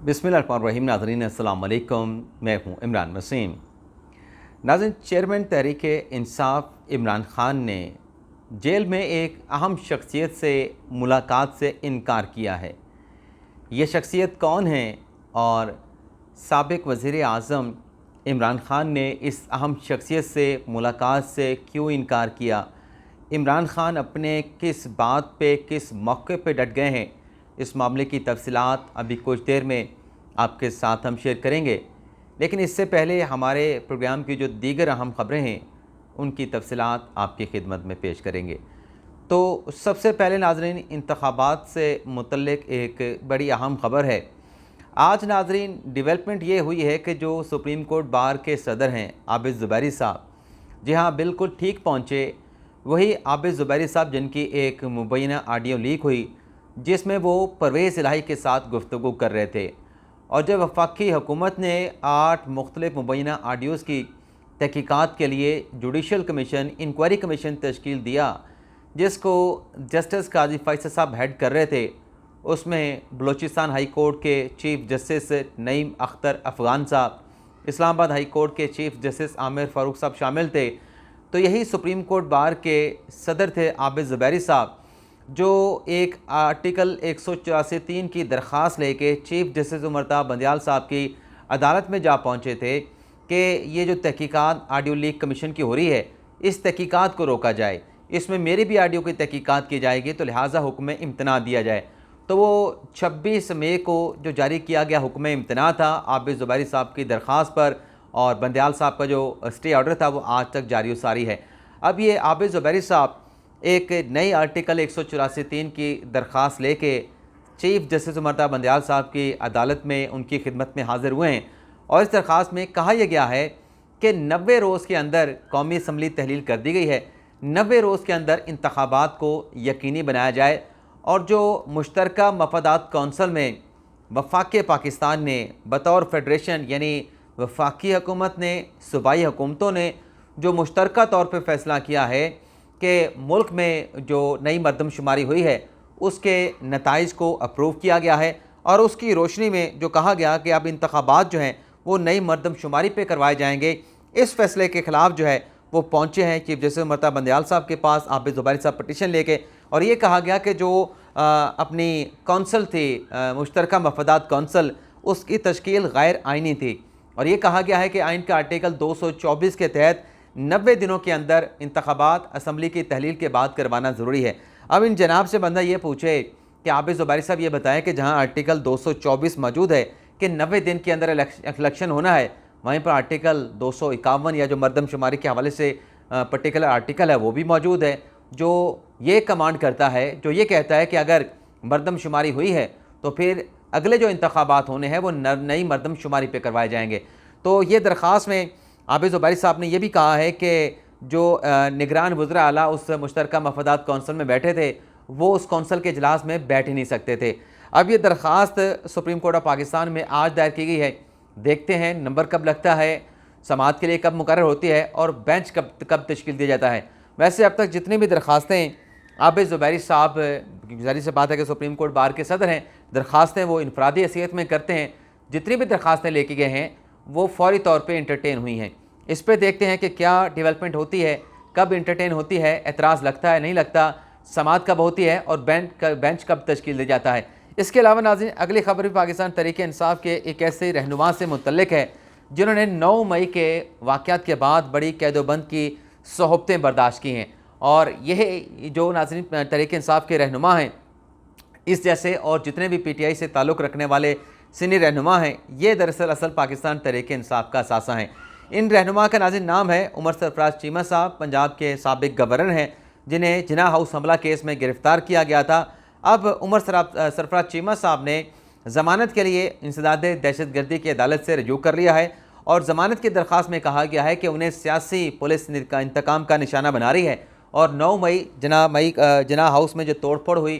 बिस्मिल्लाहिर्रहमानिर्रहीम। नाज़रीन अस्सलाम वालेकुम, मैं हूँ इमरान वसीम। नाज़रीन, चेयरमैन तहरीक इंसाफ इमरान ख़ान ने जेल में एक अहम शख्सियत से मुलाकात से इनकार किया है। ये शख्सियत कौन है और साबिक़ वज़ीर आज़म इमरान ख़ान ने इस अहम शख्सियत से मुलाकात से क्यों इनकार किया? इमरान ख़ान अपने किस बात पे, किस मौक़े पे डट गए हैं? इस मामले की तफ़सीलात अभी कुछ देर में आपके साथ हम शेयर करेंगे, लेकिन इससे पहले हमारे प्रोग्राम की जो दीगर अहम ख़बरें हैं उनकी तफ़सीलात आपकी खिदमत में पेश करेंगे। तो सबसे पहले नाज़रीन, इंतख़ाबात से मुतल्लिक़ एक बड़ी अहम ख़बर है। आज नाज़रीन, डेवलपमेंट ये हुई है कि जो सुप्रीम कोर्ट बार के सदर हैं आबिद ज़ुबैरी साहब, जी हाँ, बिल्कुल ठीक पहुँचे। वही आबिद ज़ुबैरी साहब जिनकी एक मुबैना ऑडियो लीक हुई जिसमें वो परवेज़ इलाही के साथ गुफ्तगू कर रहे थे, और जब वफाकी हुकूमत ने 8 मुख्तलिफ मुबैना ऑडियोज़ की तहकीकात के लिए जुडिशल कमीशन, इंक्वायरी कमीशन तश्कील दिया, जिसको जस्टिस काजी फैसल साहब हेड कर रहे थे, उसमें बलूचिस्तान हाई कोर्ट के चीफ़ जस्टिस नईम अख्तर अफ़गान साहब, इस्लामाबाद हाई कोर्ट के चीफ़ जस्टिस आमिर फ़ारूक साहब शामिल थे। तो यही सुप्रीम कोर्ट बार के सदर थे आबिद ज़ुबैरी साहब, जो एक आर्टिकल 184(3) की दरख्वास्त लेके चीफ़ जस्टिस उमरता बंदयाल साहब की अदालत में जा पहुँचे थे कि ये जो तहकीकात ऑडियो लीक कमीशन की हो रही है, इस तहकीकात को रोका जाए, इसमें मेरी भी ऑडियो की तहकीकात की जाएगी, तो लिहाजा हुक्म इम्तना दिया जाए। तो वो 26 मई को जो जारी किया गया हुक्म इम्तना था आबिद ज़ुबैरी साहब की दरख्वास्त पर, और बंदयाल साहब का जो स्टे ऑर्डर था वो आज तक जारी व सारी है। अब ये आबिद ज़ुबैरी साहब एक नई आर्टिकल 184(3) की दरख्वास्त लेके चीफ़ जस्टिस उमरता बंदयाल साहब की अदालत में उनकी खिदमत में हाज़िर हुए हैं, और इस दरख्वास्त में कहा यह गया है कि 90 रोज़ के अंदर कौमी असम्बली तहलील कर दी गई है, 90 रोज़ के अंदर इंतखाबात को यकीनी बनाया जाए, और जो मुश्तरका मफादात कौंसल में वफाक पाकिस्तान ने बतौर फेडरेशन, यानी वफाकी हुकूमत ने, सूबाई हुकूमतों ने जो मुश्तरका तौर पर फ़ैसला किया है कि मुल्क में जो नई मरदमशुमारी हुई है उसके नताइज को अप्रूव किया गया है, और उसकी रोशनी में जो कहा गया कि अब इंतखाबात जो हैं वो नई मरदमशुमारी पे करवाए जाएंगे, इस फैसले के ख़िलाफ़ जो है वो पहुँचे हैं चीफ़ जस्टिस उमरता बंदयाल साहब के पास आबिद ज़ुबैरी साहब पटिशन लेके, और ये कहा गया कि जो अपनी कौंसल थी, मुश्तरका मफादात कौंसल, उसकी तश्कील गैर आइनी थी, और ये कहा गया है कि आइन का आर्टिकल 224 के तहत 90 दिनों के अंदर इंतखाबात असम्बली की तहलील के बाद करवाना ज़रूरी है। अब इन जनाब से बंदा ये पूछे कि आबिद ज़ुबैरी साहब ये बताएं कि जहां आर्टिकल 224 मौजूद है कि 90 दिन के अंदर इलेक्शन होना है, वहीं पर आर्टिकल 251 या जो मरदमशुमारी के हवाले से पर्टिकुलर आर्टिकल है वो भी मौजूद है, जो ये कमांड करता है, जो ये कहता है कि अगर मरदमशुमारी हुई है तो फिर अगले जो इंतखाबात होने हैं वो नई मरदमशुमारी पर करवाए जाएंगे। तो ये दरख्वास्त में आबिद ज़ुबैरी साहब ने यह भी कहा है कि जो निगरान वज़रा आला उस मुश्तरका मफादात कौंसल में बैठे थे, वो उस कौंसल के इजलास में बैठ ही नहीं सकते थे। अब ये दरख्वास्त सुप्रीम कोर्ट ऑफ पाकिस्तान में आज दायर की गई है, देखते हैं नंबर कब लगता है, समाअत के लिए कब मुकर्रर होती है, और बेंच कब तश्कील दिया जाता है। वैसे अब तक जितनी भी दरख्वास्तें आबिद ज़ुबैरी साहब, जारी से बात है कि सुप्रीम कोर्ट बार के सदर हैं, दरख्वास्तें वो इनफरादी हैसियत में करते हैं, जितनी भी दरख्वास्तें लेके गए हैं वो फौरी तौर पे एंटरटेन हुई हैं। इस पे देखते हैं कि क्या डेवलपमेंट होती है, कब एंटरटेन होती है, एतराज़ लगता है, नहीं लगता, समाअत कब होती है, और बेंच कब तश्कील दिया जाता है। इसके अलावा नाज़रीन, अगली खबर भी पाकिस्तान तहरीक इंसाफ के एक ऐसे रहनुमा से मुतल्लिक है जिन्होंने 9 मई के वाक़यात के बाद बड़ी कैदोबंद की सोहबतें बर्दाश्त की हैं, और यह जो नाज़रीन तहरीक इंसाफ के रहनुमा हैं, इस जैसे और जितने भी PTI से ताल्लुक़ रखने वाले सीनियर रहनुमा हैं, ये दरअसल असल पाकिस्तान तहरीक इंसाफ का असासा हैं। इन रहनुमा का नाज़रीन नाम है उमर सरफराज चीमा साहब, पंजाब के साबिक़ गवर्नर हैं, जिन्हें जिन्ना हाउस हमला केस में गिरफ़्तार किया गया था। अब उमर सरफराज चीमा साहब ने ज़मानत के लिए इंसदाद दहशतगर्दी की अदालत से रजू कर लिया है, और ज़मानत की दरख्वास्त में कहा गया है कि उन्हें सियासी पुलिस का इंतकाम का निशाना बना रही है, और 9 मई जिन्ना हाउस में जो तोड़फोड़ हुई,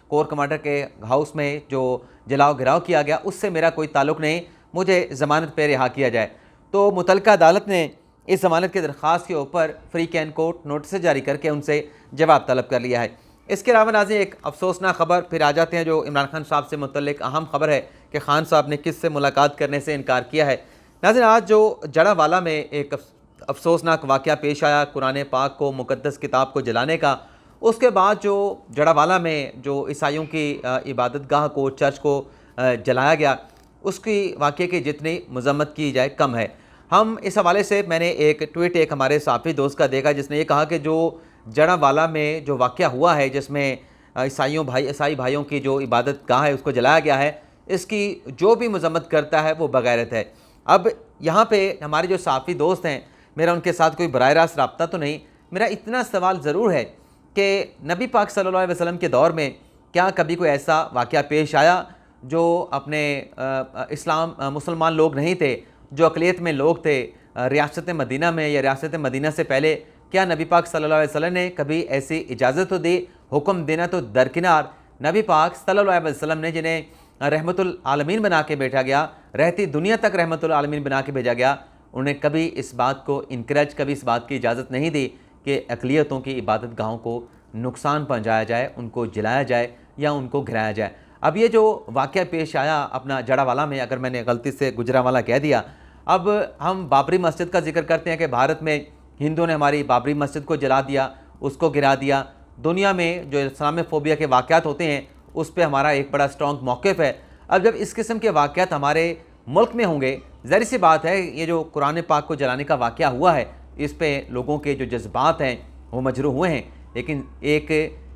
कोर कमांडर के हाउस में जो जलाओ गिराव किया गया, उससे मेरा कोई ताल्लुक़ नहीं, मुझे ज़मानत पर रिहा किया जाए। तो मुतल्लिका अदालत ने इस ज़मानत की दरख्वास्त के ऊपर फ्री कैन कोर्ट नोटिस जारी करके उनसे जवाब तलब कर लिया है। इसके अलावा नाज़रीन, एक अफसोसनाक ख़बर फिर आ जाते हैं जो इमरान खान साहब से मुतल्लिक अहम ख़बर है कि खान साहब ने किस से मुलाकात करने से इनकार किया है। नाज़रीन, आज जो जड़ावाला में एक अफसोसनाक वाक़या पेश आया कुरान पाक को, मुक़द्दस किताब को जलाने का, उसके बाद जो जड़ावाला में जो ईसाइयों की इबादत गाह को, चर्च को जलाया गया, उसकी वाक़े की जितनी मज़म्मत की जाए कम है। हम इस हवाले से मैंने एक ट्वीट एक हमारे साथी दोस्त का देखा जिसने ये कहा कि जो जड़ावाला में जो वाक़या हुआ है जिसमें ईसाई भाइयों की जो इबादत गाह है उसको जलाया गया है, इसकी जो भी मज़म्मत करता है वो बग़ैरत है। अब यहाँ पे हमारे जो साफ़ी दोस्त हैं, मेरा उनके साथ कोई बराह रास्त रब्ता तो नहीं, मेरा इतना सवाल ज़रूर है कि नबी पाक सल्लल्लाहु अलैहि वसल्लम के दौर में क्या कभी कोई ऐसा वाक़या पेश आया जो अपने मुसलमान लोग नहीं थे, जो अक़लियत में लोग थे, रियासत मदीना में या रियासत मदीना से पहले क्या नबी पाक सल्लल्लाहु अलैहि वसल्लम ने कभी ऐसी इजाज़त तो दी, हुक्म देना तो दरकिनार, नबी पाक सल्लल्लाहु अलैहि वसल्लम ने जिन्हें रहमतुल आलमीन बना के बैठा गया, रहती दुनिया तक रहमतुल आलमीन बना के भेजा गया, उन्हें कभी इस बात को इनकरेज, कभी इस बात की इजाज़त नहीं दी कि अक़लियतों की इबादत गाहों को नुकसान पहुँचाया जाए, उनको जलाया जाए या उनको गिराया जाए। अब ये जो वाक़या पेश आया अपना जड़ावाला में, अगर मैंने गलती से गुजरावाला कह दिया, अब हम बाबरी मस्जिद का जिक्र करते हैं कि भारत में हिंदुओं ने हमारी बाबरी मस्जिद को जला दिया, उसको गिरा दिया। दुनिया में जो इस्लामोफोबिया के वाक़यात होते हैं उस पर हमारा एक बड़ा स्ट्रॉन्ग मौक़िफ़ है। अब जब इस किस्म के वाक़यात हमारे मुल्क में होंगे, ज़ाहिर सी बात है ये जो कुरान पाक को जलाने का वाक़या हुआ है इस पर लोगों के जो जज्बात हैं वो मजरूह हुए हैं, लेकिन एक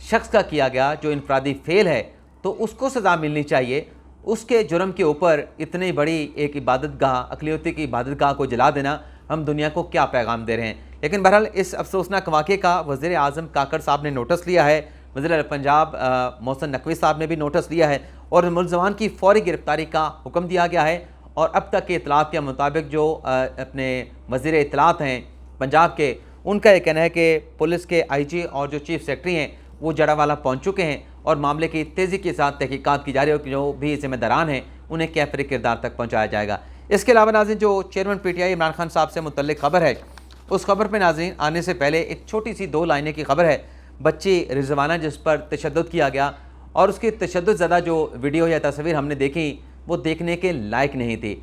शख्स का किया गया जो इनफरादी फ़ेल है तो उसको सज़ा मिलनी चाहिए। उसके जुर्म के ऊपर इतनी बड़ी एक इबादत गाह, अक़लियती की इबादत गाह को जला देना, हम दुनिया को क्या पैगाम दे रहे हैं। लेकिन बहरहाल इस अफसोसनाक वाक़े का वज़ीर आज़म काकड़ साहब ने नोटिस लिया है, वज़ीर पंजाब मोहसिन नकवी साहब ने भी नोटिस लिया है और मुलज़मान की फ़ौरी गिरफ़्तारी का हुक्म दिया गया है। और अब तक के इतलात के मुताबिक जो अपने वज़ीर इतलात हैं पंजाब के, उनका ये कहना है कि पुलिस के IG और जो चीफ़ सेक्रेटरी हैं वो जड़ावाला पहुँच चुके हैं और मामले की तेज़ी के साथ तहकीकात की जा रही है कि जो भी ज़िम्मेदारान हैं उन्हें कैफ़री किरदार तक पहुँचाया जाएगा। इसके अलावा नाज़रीन, जो चेयरमैन PTI इमरान खान साहब से मुतल्लिक़ ख़बर है, उस खबर पर नाज़रीन आने से पहले एक छोटी सी 2 लाइनें की खबर है। बच्ची रिज़वाना जिस पर तशद्दुद किया गया और उसकी तशद्दुद ज़दा जो वीडियो या तस्वीर हमने देखी वो देखने के लायक नहीं थी,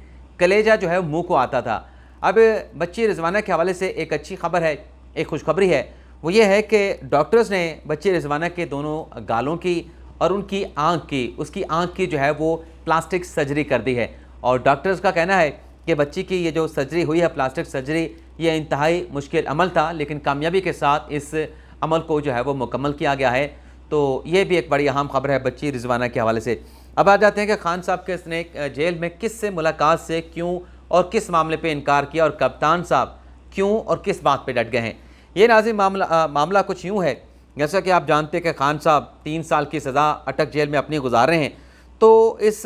कलेजा जो है मुँह को आता था। अब बच्ची रिज़वाना के हवाले से एक अच्छी खबर है, एक खुशखबरी है, वो ये है कि डॉक्टर्स ने बच्ची रिज़वाना के दोनों गालों की और उनकी आँख की, उसकी आँख की जो है वो प्लास्टिक सर्जरी कर दी है। और डॉक्टर्स का कहना है कि बच्ची की ये जो सर्जरी हुई है, प्लास्टिक सर्जरी, ये इंतहाई मुश्किल अमल था लेकिन कामयाबी के साथ इस अमल को जो है वो मुकम्मल किया गया है। तो ये भी एक बड़ी अहम खबर है बच्ची रिज़वाना के हवाले से। अब आ जाते हैं कि खान साहब के इसने जेल में किस से मुलाकात से क्यों और किस मामले पे इनकार किया और कप्तान साहब क्यों और किस बात पे डट गए हैं। ये नाज़रीन मामला कुछ यूँ है, जैसा कि आप जानते हैं कि खान साहब 3 साल की सज़ा अटक जेल में अपनी गुजार रहे हैं। तो इस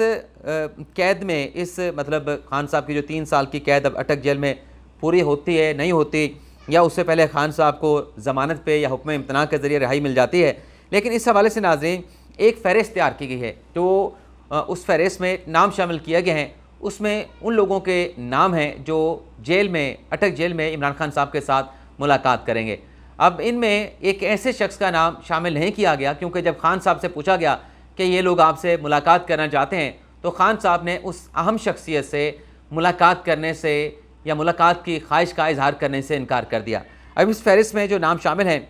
कैद में, इस मतलब खान साहब की जो 3 साल की कैद अब अटक जेल में पूरी होती है नहीं होती, या उससे पहले खान साहब को ज़मानत पे या हुक्म इम्तना के ज़रिए रिहाई मिल जाती है। लेकिन इस हवाले से नाज़रीन एक फ़हरिस्त तैयार की गई है, तो उस फ़हरिस्त में नाम शामिल किए गए हैं। उसमें उन लोगों के नाम हैं जो जेल में, अटक जेल में इमरान खान साहब के साथ मुलाकात करेंगे। अब इनमें एक ऐसे शख्स का नाम शामिल नहीं किया गया क्योंकि जब खान साहब से पूछा गया कि ये लोग आपसे मुलाकात करना चाहते हैं तो खान साहब ने उस अहम शख्सियत से मुलाकात करने से या मुलाकात की ख्वाहिश का इजहार करने से इनकार कर दिया। अब इस फ़हरिस्त में जो नाम शामिल हैं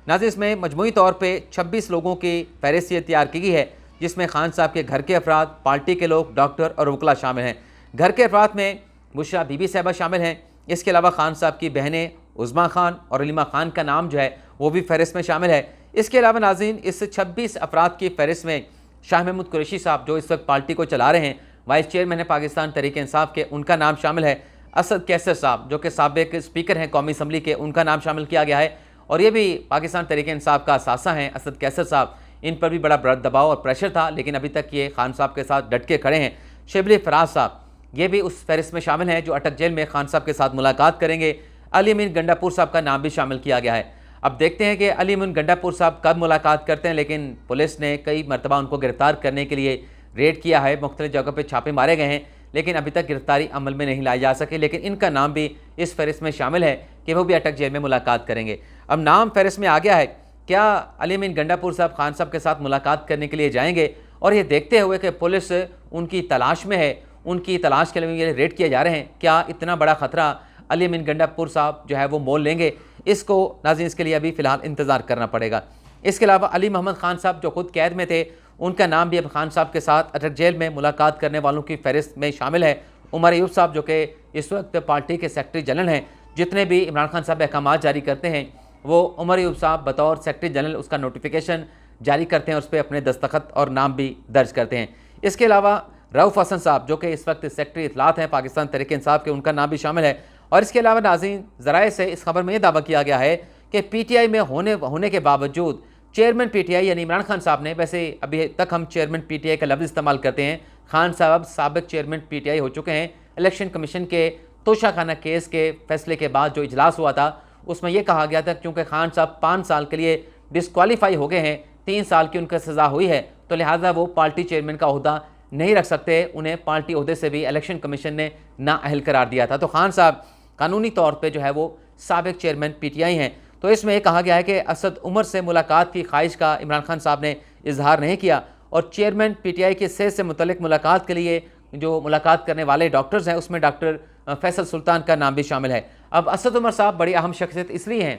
नाज़रीन, इसमें मजमूई तौर पे 26 लोगों की फ़हरिस्त ये तैयार की गई है जिसमें खान साहब के घर के अफराद, पार्टी के लोग, डॉक्टर और वकला शामिल हैं। घर के अफराद में बुशरा बीबी साहिबा शामिल हैं। इसके अलावा खान साहब की बहनें उज़्मा खान और अलीमा खान का नाम जो है वो भी फ़हरिस्त में शामिल है। इसके अलावा नाज़रीन इस 26 अफराद की फ़हरिस्त में शाह महमूद कुरैशी साहब जो इस वक्त पार्टी को चला रहे हैं, वाइस चेयरमैन है पाकिस्तान तहरीक-ए-इंसाफ के, उनका नाम शामिल है। असद कैसर साहब जो कि साबिक़ स्पीकर हैं कौमी असम्बली के, उनका नाम शामिल किया गया है। और ये भी पाकिस्तान तहरीक-ए-इंसाफ का असासा हैं असद कैसर साहब, इन पर भी बड़ा दबाव और प्रेशर था लेकिन अभी तक ये खान साहब के साथ डट के खड़े हैं। शिबली फराज साहब ये भी उस फ़हरिस्त में शामिल हैं जो अटक जेल में खान साहब के साथ मुलाकात करेंगे। अली अमीन गंडापुर साहब का नाम भी शामिल किया गया है। अब देखते हैं कि अली अमीन गंडापुर साहब कब मुलाकात करते हैं, लेकिन पुलिस ने कई मरतबा उनको गिरफ़्तार करने के लिए रेड किया है, मुख्तलिफ़ जगह पर छापे मारे गए हैं लेकिन अभी तक गिरफ्तारी अमल में नहीं लाई जा सकी। लेकिन इनका नाम भी इस फ़हरिस्त में शामिल है कि वो भी अटक जेल में मुलाकात करेंगे। अब नाम फ़हरिस्त में आ गया है, क्या अली अमीन गंडापुर साहब खान साहब के साथ मुलाकात करने के लिए जाएंगे और ये देखते हुए कि पुलिस उनकी तलाश में है, उनकी तलाश के लिए ये रेड किए जा रहे हैं, क्या इतना बड़ा ख़तरा अली अमीन गंडापुर साहब जो है वो मोल लेंगे? इसको नाज़रीन इसके लिए अभी फ़िलहाल इंतज़ार करना पड़ेगा। इसके अलावा अली मोहम्मद ख़ान साहब जो खुद कैद में थे, उनका नाम भी अब खान साहब के साथ अटक जेल में मुलाकात करने वालों की फहरिस्त में शामिल है। उमर अयूब साहब जो कि इस वक्त पार्टी के सेक्रेटरी जनरल हैं, जितने भी इमरान खान साहब अहकाम जारी करते हैं वो उमर अयूब साहब बतौर सेक्रेटरी जनरल उसका नोटिफिकेशन जारी करते हैं, उस पर अपने दस्तखत और नाम भी दर्ज करते हैं। इसके अलावा रऊफ़ हसन साहब जो कि इस वक्त सेक्रेटरी इत्तलात हैं पाकिस्तान तहरीक इंसाफ के, उनका नाम भी शामिल है। और इसके अलावा नाज़रीन ज़राए से इस खबर में यह दावा किया गया है कि PTI में होने के बावजूद चेयरमैन PTI यानी इमरान खान साहब ने, वैसे अभी तक हम चेयरमैन PTI का लफ्ज़ इस्तेमाल करते हैं, खान साहब अब साबिक चेयरमैन PTI हो चुके हैं। इलेक्शन कमीशन के तोशाखाना केस के फैसले के बाद जो इजलास हुआ था उसमें यह कहा गया था क्योंकि खान साहब 5 साल के लिए डिस्क्वालीफाई हो गए हैं, 3 साल की उनका सज़ा हुई है, तो लिहाजा वो पार्टी चेयरमैन का ओहदा नहीं रख सकते। उन्हें पार्टी ओहदे से भी इलेक्शन कमीशन ने नाअहल करार दिया था। तो खान साहब कानूनी तौर पर जो है वो साबिक चेयरमैन PTI हैं। तो इसमें यह कहा गया है कि असद उमर से मुलाकात की ख्वाहिश का इमरान खान साहब ने इजहार नहीं किया और चेयरमैन PTI के सेहत से मुतल्लिक मुलाकात के लिए जो मुलाकात करने वाले डॉक्टर्स हैं उसमें डॉक्टर फैसल सुल्तान का नाम भी शामिल है। अब असद उमर साहब बड़ी अहम शख्सियत इसलिए हैं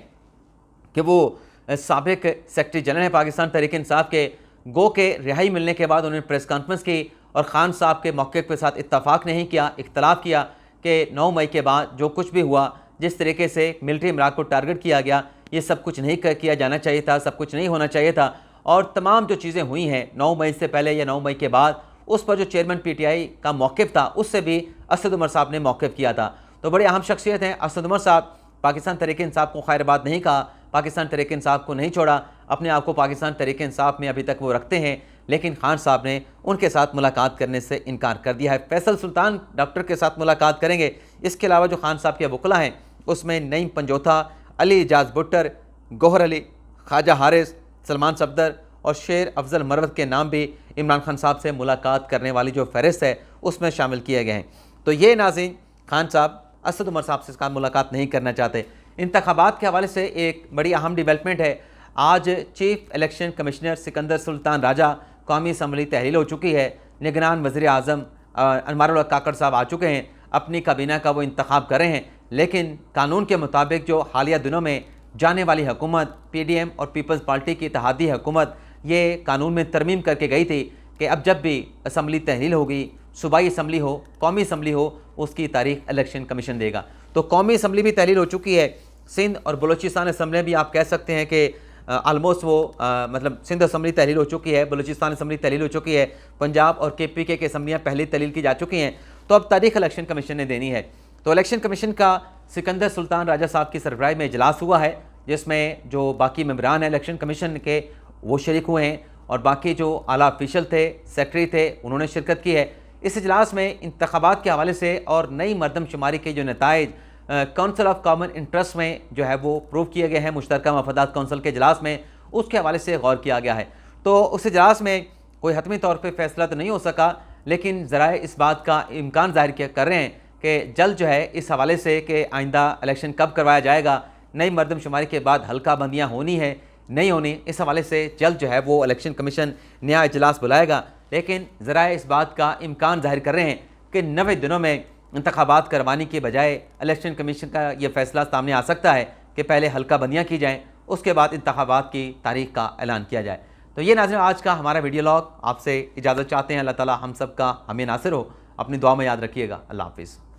कि वो साबिक सेक्रेटरी जनरल हैं पाकिस्तान तहरीक इंसाफ के। गो के रिहाई मिलने के बाद उन्होंने प्रेस कॉन्फ्रेंस की और ख़ान साहब के मौक़िफ़ के साथ इत्तफाक़ नहीं किया, इख्तलाफ किया कि 9 मई के बाद जो कुछ भी हुआ, जिस तरीके से मिलिट्री इमरात को टारगेट किया गया, ये सब कुछ नहीं किया जाना चाहिए था, सब कुछ नहीं होना चाहिए था। और तमाम जो चीज़ें हुई हैं 9 मई से पहले या 9 मई के बाद, उस पर जो चेयरमैन PTI का मौक़िफ़ था उससे भी असद उमर साहब ने मौक़िफ़ किया था। तो बड़े अहम शख्सियत हैं असद उमर साहब। पाकिस्तान तहरीक इंसाफ को खैरबाद नहीं कहा, पाकिस्तान तहरीक इंसाफ को नहीं छोड़ा, अपने आप को पाकिस्तान तहरीक इंसाफ में अभी तक वो रखते हैं, लेकिन खान साहब ने उनके साथ मुलाकात करने से इनकार कर दिया है। फैसल सुल्तान डॉक्टर के साथ मुलाकात करेंगे। इसके अलावा जो खान साहब के वकला हैं उसमें नईम पंजोथा, अली इजाज़ भुट्टर, गौहर अली, ख्वाजा हारिस, सलमान सफदर और शेर अफजल मरवत के नाम भी इमरान खान साहब से मुलाकात करने वाली जो फहरिस्त है उसमें शामिल किए गए हैं। तो ये नाज़रीन खान साहब असद उमर साहब से मुलाकात नहीं करना चाहते। इंतखाबात के हवाले से एक बड़ी अहम डिवेलपमेंट है। आज chief election commissioner Sikandar Sultan Raja कौमी असम्बली तहलील हो चुकी है। निगरान वज़ीर आज़म अनवारुल हक काकड़ साहब आ चुके हैं, अपनी काबीना का वो इंतखाब कर रहे हैं। लेकिन कानून के मुताबिक जो हालिया दिनों में जाने वाली हुकूमत PDM और पीपल्स पार्टी की इत्तेहादी हुकूमत ये कानून में तरमीम करके गई थी कि अब जब भी असम्बली तहलील होगी, सूबाई असम्बली हो, कौमी असम्बली हो, उसकी तारीख इलेक्शन कमीशन देगा। तो कौमी असम्बली भी तहलील हो चुकी है। सिंध और बलूचिस्तान असम्बली भी आप कह सकते हैं कि आलमोस्ट वो मतलब सिंध असम्बली तहलील हो चुकी है, बलूचिस्तान असम्बली तहलील हो चुकी है, पंजाब और KPK की असम्बलियाँ पहले तहलील की जा चुकी हैं। तो अब तारीख इलेक्शन कमीशन ने देनी है। तो इलेक्शन कमीशन का सिकंदर सुल्तान राजा साहब की सरबराही में इजलास हुआ है, जिसमें जो बाकी मेंबरान हैं इलेक्शन कमीशन के वो शरीक हुए हैं और बाकी जो आला ऑफिशियल थे, सेक्रेटरी थे, उन्होंने शिरकत की है। इस इजलास में इंतखाबात के हवाले से और नई मरदमशुमारी के जो नताइज काउंसिल ऑफ कॉमन इंटरेस्ट में जो है वो प्रूव किए गए हैं मुश्तरका मफादात काउंसिल के इजलास में, उसके हवाले से गौर किया गया है। तो उस इजलास में कोई हतमी तौर पर फैसला तो नहीं हो सका, लेकिन ज़राए इस बात का इम्कान ज़ाहिर कर रहे हैं कि जल्द जो है इस हवाले से कि आइंदा इलेक्शन कब करवाया जाएगा, नई मरदमशुमारी के बाद हल्का बंदियाँ होनी है नहीं होनी, इस हवाले से जल्द जो है वो इलेक्शन कमीशन नया इजलास बुलाएगा। लेकिन ज़राए इस बात का इम्कान ज़ाहिर कर रहे हैं कि 90 दिनों में इंतखाबात करवाने के बजाय इलेक्शन कमीशन का ये फैसला सामने आ सकता है कि पहले हल्का बंदियाँ की जाएँ, उसके बाद इंतखाबात की तारीख का ऐलान किया जाए। तो ये नाज़रीन आज का हमारा वीडियो लॉग, आपसे इजाज़त चाहते हैं। अल्लाह ताला हम सब का हमें नासिर हो। अपनी दुआ में याद रखिएगा। अल्लाह हाफ़िज़।